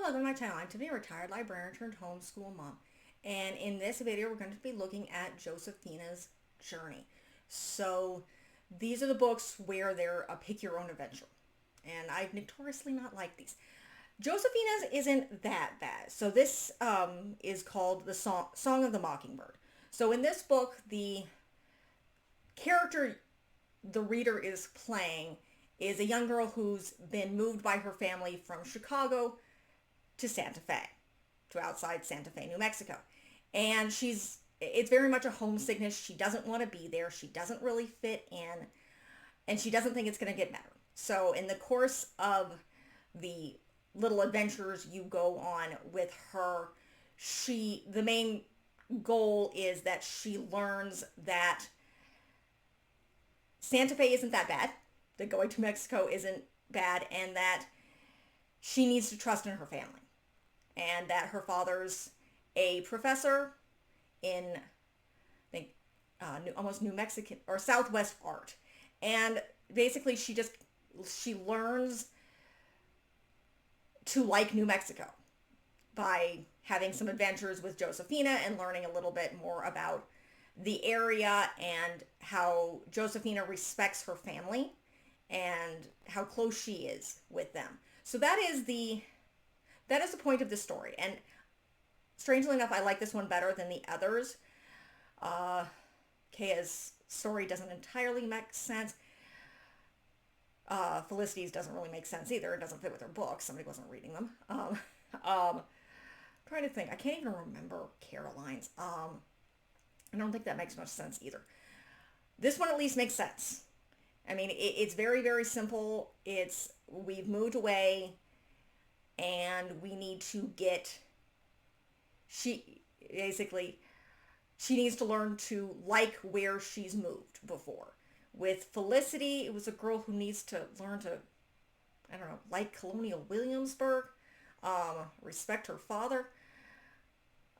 welcome to my channel. I'm Tiffany, a retired librarian turned homeschool mom. And in this video, we're going to be looking at Josafina's journey. So these are the books where they're a pick your own adventure. And I've notoriously not liked these. Josafina's isn't that bad. So this is called the Song of the Mockingbird. So in this book, the character the reader is playing is a young girl who's been moved by her family from Chicago to Santa Fe, to outside Santa Fe, New Mexico. And it's very much a homesickness. She doesn't want to be there. She doesn't really fit in, and she doesn't think it's going to get better. So in the course of the little adventures you go on with her, the main goal is that she learns that Santa Fe isn't that bad, that going to Mexico isn't bad, and that she needs to trust in her family. And that her father's a professor in, I think, almost New Mexican or Southwest art. And basically she learns to like New Mexico by having some adventures with Josafina and learning a little bit more about the area and how Josafina respects her family and how close she is with them. So that is the point of this story. And strangely enough, I like this one better than the others. Kaya's story doesn't entirely make sense. Felicity's doesn't really make sense either. It doesn't fit with her book. Somebody wasn't reading them. Trying to think. I can't even remember Caroline's. I don't think that makes much sense either. This one at least makes sense. I mean, it's very, very simple. We've moved away and we need to she needs to learn to like where she's moved before. With Felicity, it was a girl who needs to learn to, I don't know, like Colonial Williamsburg, respect her father.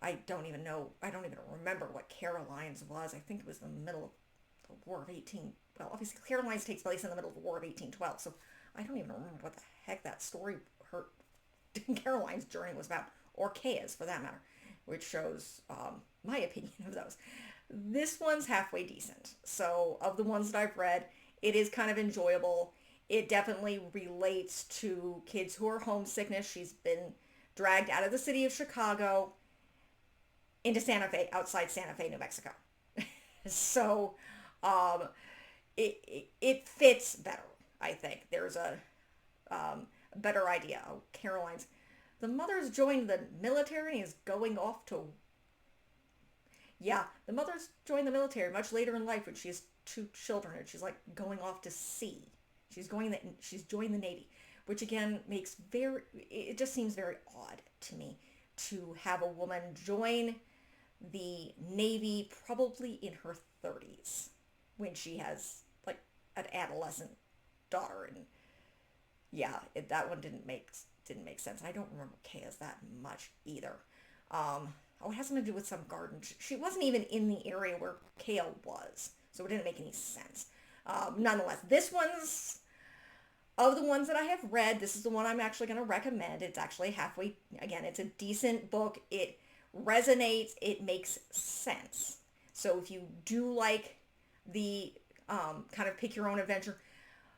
I don't even remember what Caroline's was. I think it was the middle of the War of 18. Well, obviously Caroline's takes place in the middle of the War of 1812, so I don't even remember what the heck that story, Caroline's journey was about, or Kaya's for that matter, which shows my opinion of those. This one's halfway decent. So of the ones that I've read, it is kind of enjoyable. It definitely relates to kids who are homesickness. She's been dragged out of the city of Chicago into Santa Fe, outside Santa Fe, New Mexico. So it fits better, I think. There's a better idea. Oh, Caroline's. The mother's joined the military and is going off to... Yeah, the mother's joined the military much later in life when she has 2 children and she's like going off to sea. She's joined the Navy, which again it just seems very odd to me to have a woman join the Navy probably in her 30s when she has like an adolescent daughter. And yeah, that one didn't make sense. I don't remember Kaya's that much either. It has something to do with some garden. She wasn't even in the area where Kaya was, so it didn't make any sense. Nonetheless, of the ones that I have read, this is the one I'm actually going to recommend. It's actually halfway, again, it's a decent book. It resonates. It makes sense. So if you do like the kind of pick your own adventure,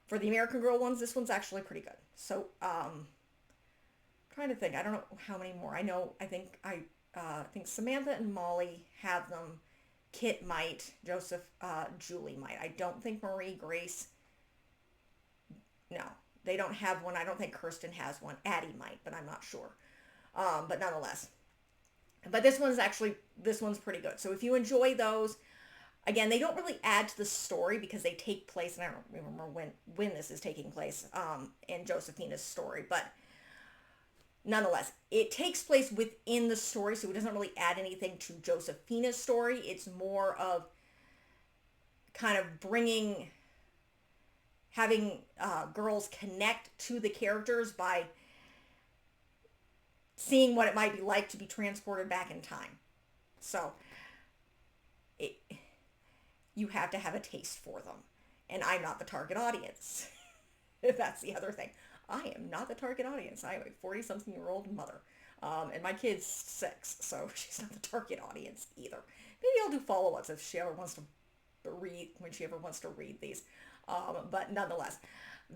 for the American Girl ones, this one's actually pretty good. So, trying to think. I don't know how many more. I think Samantha and Molly have them. Kit might. Julie might. I don't think Marie Grace. No, they don't have one. I don't think Kirsten has one. Addie might, but I'm not sure. But nonetheless. But this one's pretty good. So if you enjoy those, again, they don't really add to the story because they take place, and I don't remember when this is taking place in Josafina's story, but nonetheless, it takes place within the story, so it doesn't really add anything to Josafina's story. It's more of kind of having girls connect to the characters by seeing what it might be like to be transported back in time. So, you have to have a taste for them. And I'm not the target audience. That's the other thing. I am not the target audience. I am a 40-something-year-old mother. And my kid's 6, so she's not the target audience either. Maybe I'll do follow-ups if she ever wants to when she ever wants to read these. But nonetheless,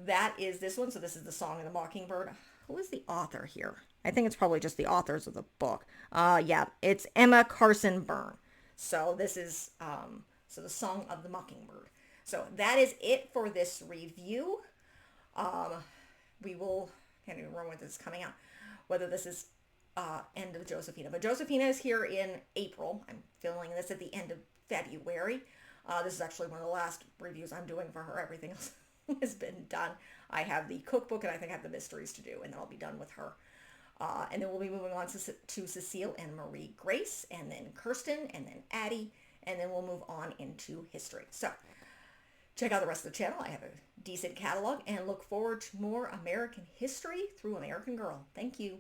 that is this one. So this is the Song of the Mockingbird. Who is the author here? I think it's probably just the authors of the book. Yeah, it's Emma Carlson Berne. So this is so the Song of the Mockingbird. So that is it for this review. We will, can't even remember when this is coming out, whether this is end of Josafina. But Josafina is here in April. I'm filming this at the end of February. This is actually one of the last reviews I'm doing for her. Everything else has been done. I have the cookbook and I think I have the mysteries to do, and then I'll be done with her. And then we'll be moving on to Cecile and Marie Grace, and then Kirsten, and then Addie, and then we'll move on into history. So check out the rest of the channel. I have a decent catalog, and look forward to more American history through American Girl. Thank you.